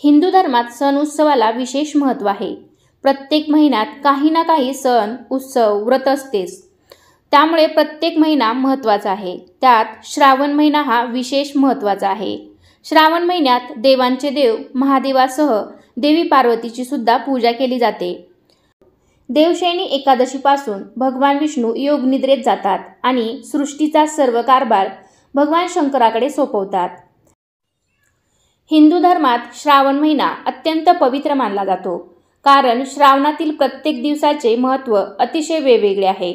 हिंदू धर्मात सण उत्सवाला विशेष महत्त्व आहे। प्रत्येक महिन्यात काही ना काही सण उत्सव व्रत असतेच, त्यामुळे प्रत्येक महिना महत्त्वाचा आहे। त्यात श्रावण महिना हा विशेष महत्त्वाचा आहे। श्रावण महिन्यात देवांचे देव महादेवासह देवी पार्वतीची सुद्धा पूजा केली जाते। देवशयनी एकादशीपासून भगवान विष्णू योगनिद्रेत जातात आणि सृष्टीचा सर्व कारभार भगवान शंकराकडे सोपवतात। हिंदू धर्मात श्रावण महिना अत्यंत पवित्र मानला जातो, कारण श्रावणातील प्रत्येक दिवसाचे महत्त्व अतिशय वेगवेगळे आहे।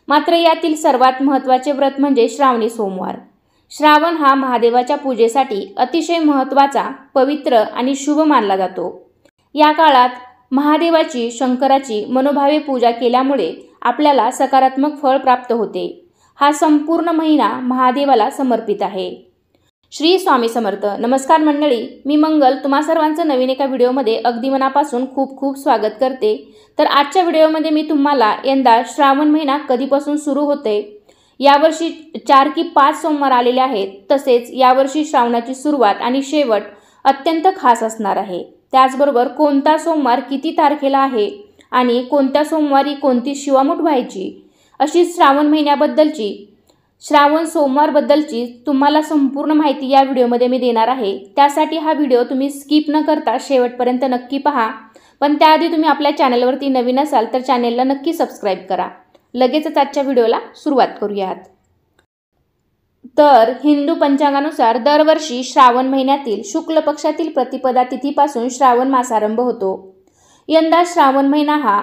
मात्र यातील सर्वात महत्त्वाचे व्रत म्हणजे श्रावणी सोमवार। श्रावण हा महादेवाच्या पूजेसाठी अतिशय महत्त्वाचा, पवित्र आणि शुभ मानला जातो। या काळात महादेवाची, शंकराची मनोभावे पूजा केल्यामुळे आपल्याला सकारात्मक फळ प्राप्त होते। हा संपूर्ण महिना महादेवाला समर्पित आहे। श्री स्वामी समर्थ। नमस्कार मंडळी, मी मंगल तुम्हा सर्वांचं नवीन एका व्हिडिओमध्ये अगदी मनापासून खूप खूप स्वागत करते। तर आजच्या व्हिडिओमध्ये मी तुम्हाला यंदा श्रावण महिना कधीपासून सुरू होते, यावर्षी 4 की 5 सोमवार आलेले आहेत, तसेच यावर्षी श्रावणाची सुरुवात आणि शेवट अत्यंत खास असणार आहे। त्याचबरोबर कोणता सोमवार किती तारखेला आहे आणि कोणत्या सोमवारी कोणती शिवामूठ व्हायची, अशी श्रावण महिन्याबद्दलची, श्रावण सोमवारबद्दलची तुम्हाला संपूर्ण माहिती या व्हिडिओमध्ये मी देणार आहे। त्यासाठी हा व्हिडिओ तुम्ही स्किप न करता शेवटपर्यंत नक्की पहा। पण त्याआधी तुम्ही आपल्या चॅनलवरती नवीन असाल तर चॅनलला नक्की सबस्क्राईब करा। लगेचच आजच्या व्हिडिओला सुरुवात करूयात। तर हिंदू पंचांगानुसार दरवर्षी श्रावण महिन्यातील शुक्ल पक्षातील प्रतिपदा तिथीपासून श्रावण मासारंभ होतो। यंदा श्रावण महिना हा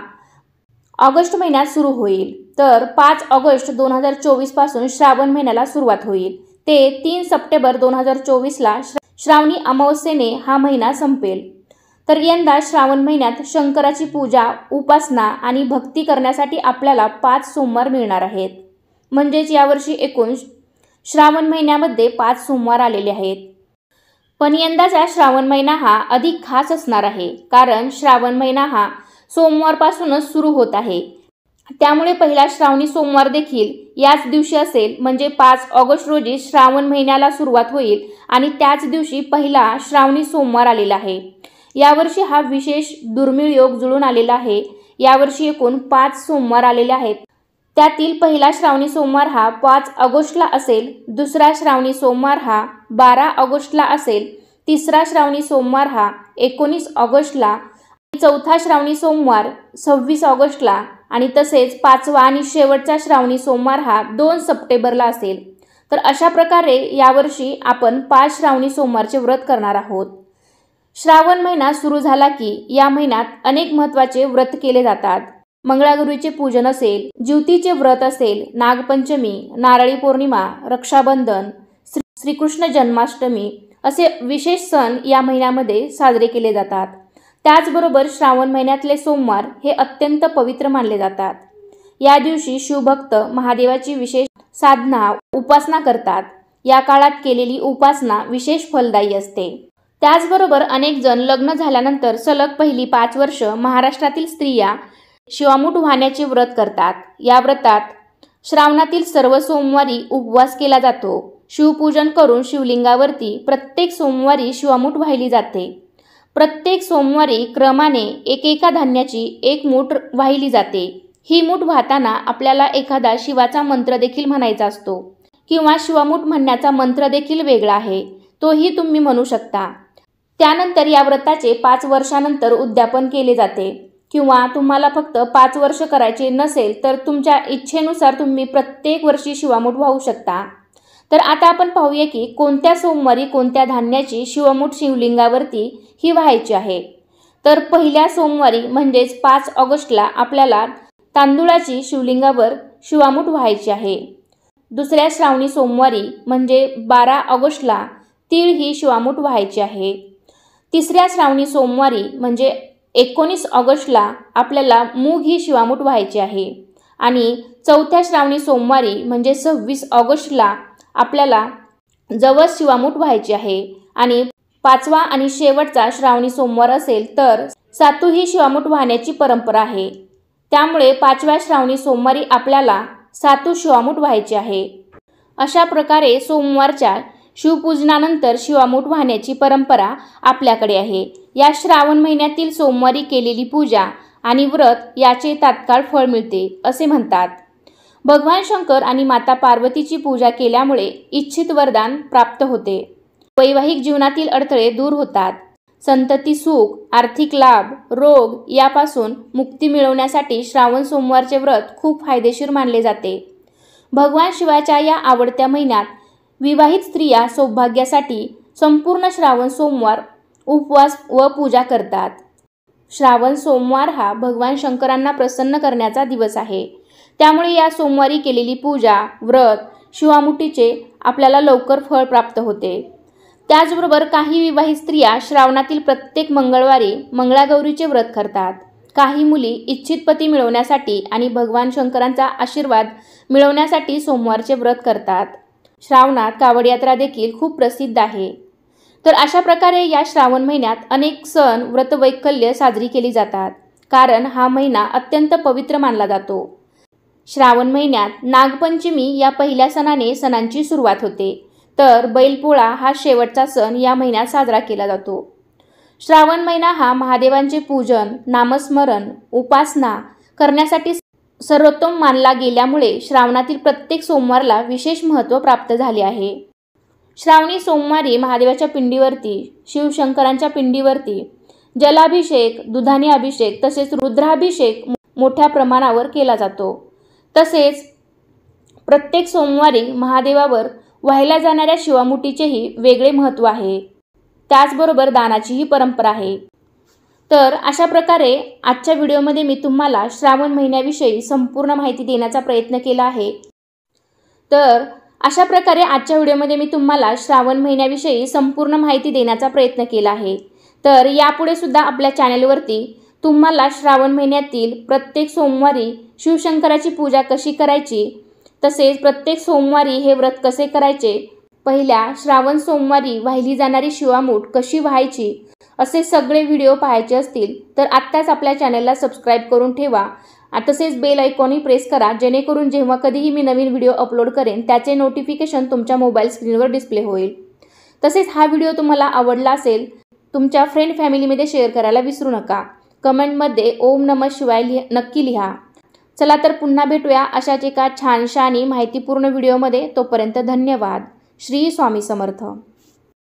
ऑगस्ट महिन्यात सुरू होईल। तर 5 ऑगस्ट 2024 पासून श्रावण महिन्याला सुरुवात होईल ते 3 सप्टेंबर 2024ला श्रावणी अमावस्येने हा महिना संपेल। तर यंदा श्रावण महिन्यात शंकराची पूजा, उपासना आणि भक्ती करण्यासाठी आपल्याला 5 सोमवार मिळणार आहेत। म्हणजेच यावर्षी एकूण श्रावण महिन्यामध्ये 5 सोमवार आलेले आहेत। पण यंदाचा श्रावण महिना हा अधिक खास असणार आहे, कारण श्रावण महिना हा सोमवारपासूनच सुरू होत आहे। त्यामुळे पहिला श्रावणी सोमवार देखील याच दिवशी असेल, म्हणजे 5 ऑगस्ट रोजी श्रावण महिन्याला सुरुवात होईल आणि त्याच दिवशी पहिला श्रावणी सोमवार आलेला आहे। यावर्षी हा विशेष दुर्मिळ योग जुळून आलेला आहे। यावर्षी एकूण 5 सोमवार आलेले आहेत। त्यातील पहिला श्रावणी सोमवार हा 5 ऑगस्टला असेल, दुसरा श्रावणी सोमवार हा 12 ऑगस्टला असेल, तिसरा श्रावणी सोमवार हा 19 ऑगस्टला, चौथा श्रावणी सोमवार 26 ऑगस्टला आणि तसेच 5वा आणि शेवटचा श्रावणी सोमवार हा 2 सप्टेंबरला असेल। तर अशा प्रकारे यावर्षी आपण 5 श्रावणी सोमवारचे व्रत करणार आहोत। श्रावण महिना सुरू झाला की या महिन्यात अनेक महत्त्वाचे व्रत केले जातात। मंगळागौरीचे पूजन असेल, ज्योतीचे व्रत असेल, नागपंचमी, नारळी पौर्णिमा, रक्षाबंधन, श्रीकृष्ण जन्माष्टमी असे विशेष सण या महिन्यामध्ये साजरे केले जातात। त्याचबरोबर श्रावण महिन्यातले सोमवार हे अत्यंत पवित्र मानले जातात। या दिवशी शिवभक्त महादेवाची विशेष साधना, उपासना करतात। या काळात केलेली उपासना विशेष फलदायी असते। त्याचबरोबर अनेक जण लग्न झाल्यानंतर सलग पहिली 5 वर्ष महाराष्ट्रातील स्त्रिया शिवामूठ वाहण्याचे व्रत करतात। या व्रतात श्रावणातील सर्व सोमवारी उपवास केला जातो। शिवपूजन करून शिवलिंगावरती प्रत्येक सोमवारी शिवामूठ वाहिली जाते। प्रत्येक सोमवारी क्रमाने एकेका धान्याची 1 मूठ वाहिली जाते। ही मूठ वाहताना आपल्याला एखादा शिवाचा मंत्र देखील म्हणायचा असतो, किंवा शिवामूठ म्हणण्याचा मंत्र देखील वेगळा आहे, तोही तुम्ही म्हणू शकता। त्यानंतर या व्रताचे 5 वर्षानंतर उद्यापन केले जाते, किंवा तुम्हाला फक्त 5 वर्ष करायचे नसेल तर तुमच्या इच्छेनुसार तुम्ही प्रत्येक वर्षी शिवामूठ वाहू शकता। तर आता आपण पाहूया की कोणत्या सोमवारी कोणत्या धान्याची शिवमूठ शिवलिंगावरती ही व्हायची आहे। तर पहिल्या सोमवारी म्हणजेच 5 ऑगस्टला आपल्याला तांदूळाची शिवलिंगावर शिवामूठ व्हायची आहे। दुसऱ्या श्रावणी सोमवारी म्हणजे 12 ऑगस्टला तीळ ही शिवामूठ व्हायची आहे। तिसऱ्या श्रावणी सोमवारी म्हणजे 19 ऑगस्टला आपल्याला मूग ही शिवामूठ व्हायची आहे। आणि चौथ्या श्रावणी सोमवारी म्हणजे 26 ऑगस्टला आपल्याला जवस शिवामूठ व्हायची आहे। आणि 5वा आणि शेवटचा श्रावणी सोमवार असेल तर सातू ही शिवामूठ वाहण्याची परंपरा आहे। त्यामुळे 5व्या श्रावणी सोमवारी आपल्याला सातू शिवामूठ व्हायची आहे। अशा प्रकारे सोमवारच्या शिवपूजनानंतर शिवामूठ वाहण्याची परंपरा आपल्याकडे आहे। या श्रावण महिन्यातील सोमवारी केलेली पूजा आणि व्रत याचे तात्काळ फळ मिळते असे म्हणतात। भगवान शंकर आणि माता पार्वतीची पूजा केल्यामुळे इच्छित वरदान प्राप्त होते। वैवाहिक जीवनातील अडथळे दूर होतात। संतती सुख, आर्थिक लाभ, रोग यापासून मुक्ती मिळवण्यासाठी श्रावण सोमवारचे व्रत खूप फायदेशीर मानले जाते। भगवान शिवाच्या या आवडत्या महिन्यात विवाहित स्त्रिया सौभाग्यासाठी संपूर्ण श्रावण सोमवार उपवास व पूजा करतात। श्रावण सोमवार हा भगवान शंकरांना प्रसन्न करण्याचा दिवस आहे। त्यामुळे या सोमवारी केलेली पूजा, व्रत, शिवामुठीचे आपल्याला लवकर फळ प्राप्त होते। त्याचबरोबर काही विवाहित स्त्रिया श्रावणातील प्रत्येक मंगळवारी मंगळागौरीचे व्रत करतात। काही मुली इच्छित पती मिळवण्यासाठी आणि भगवान शंकरांचा आशीर्वाद मिळवण्यासाठी सोमवारचे व्रत करतात। श्रावणात कावड यात्रा देखील खूप प्रसिद्ध आहे। तर अशा प्रकारे या श्रावण महिन्यात अनेक सण, व्रतवैकल्य साजरी केली जातात, कारण हा महिना अत्यंत पवित्र मानला जातो। श्रावण महिन्यात नागपंचमी या पहिल्या सणांची सुरुवात होते, तर बैलपोळा हा शेवटचा सण या महिन्यात साजरा केला जातो। श्रावण महिना हा महादेवांचे पूजन, नामस्मरण, उपासना करण्यासाठी सर्वोत्तम मानला गेल्यामुळे श्रावणातील प्रत्येक सोमवारला विशेष महत्त्व प्राप्त झाले आहे। श्रावणी सोमवारी महादेवाच्या पिंडीवरती, शिवशंकरांच्या पिंडीवरती जलाभिषेक, दुधाने अभिषेक तसेच रुद्राभिषेक मोठ्या प्रमाणावर केला जातो। तसेच प्रत्येक सोमवारी महादेवावर वाहिल्या जाणाऱ्या शिवामुठीचेही वेगळे महत्त्व आहे। त्याचबरोबर दानाचीही परंपरा आहे। तर अशा प्रकारे आजच्या व्हिडिओमध्ये मी तुम्हाला श्रावण महिन्याविषयी संपूर्ण माहिती देण्याचा प्रयत्न केला आहे। तर अशा प्रकारे आजच्या व्हिडिओमध्ये मी तुम्हाला श्रावण महिन्याविषयी संपूर्ण माहिती देण्याचा प्रयत्न केला आहे। तर यापुढे सुद्धा आपल्या चॅनलवरती तुम्हाला श्रावण महिन्यातील प्रत्येक सोमवारी शिवशंकराची पूजा कशी करायची, तसेच प्रत्येक सोमवारी हे व्रत कसे करायचे, पहिल्या श्रावण सोमवारी वाहिली जाणारी शिवामूठ कशी व्हायची, असे सगळे व्हिडिओ पाहायचे असतील तर आत्ताच आपल्या चॅनलला सबस्क्राईब करून ठेवा। तसेच बेल आयकॉनही प्रेस करा, जेणेकरून जेव्हा कधीही मी नवीन व्हिडिओ अपलोड करेन त्याचे नोटिफिकेशन तुमच्या मोबाईल स्क्रीनवर डिस्प्ले होईल। तसेच हा व्हिडिओ तुम्हाला आवडला असेल तुमच्या फ्रेंड फॅमिलीमध्ये शेअर करायला विसरू नका। कमेंटमध्ये ओम नमः शिवाय नक्की लिहा। चला तर पुन्हा भेटूया अशाच एका छानशा आणि माहितीपूर्ण व्हिडिओमध्ये। तोपर्यंत धन्यवाद। श्री स्वामी समर्थ।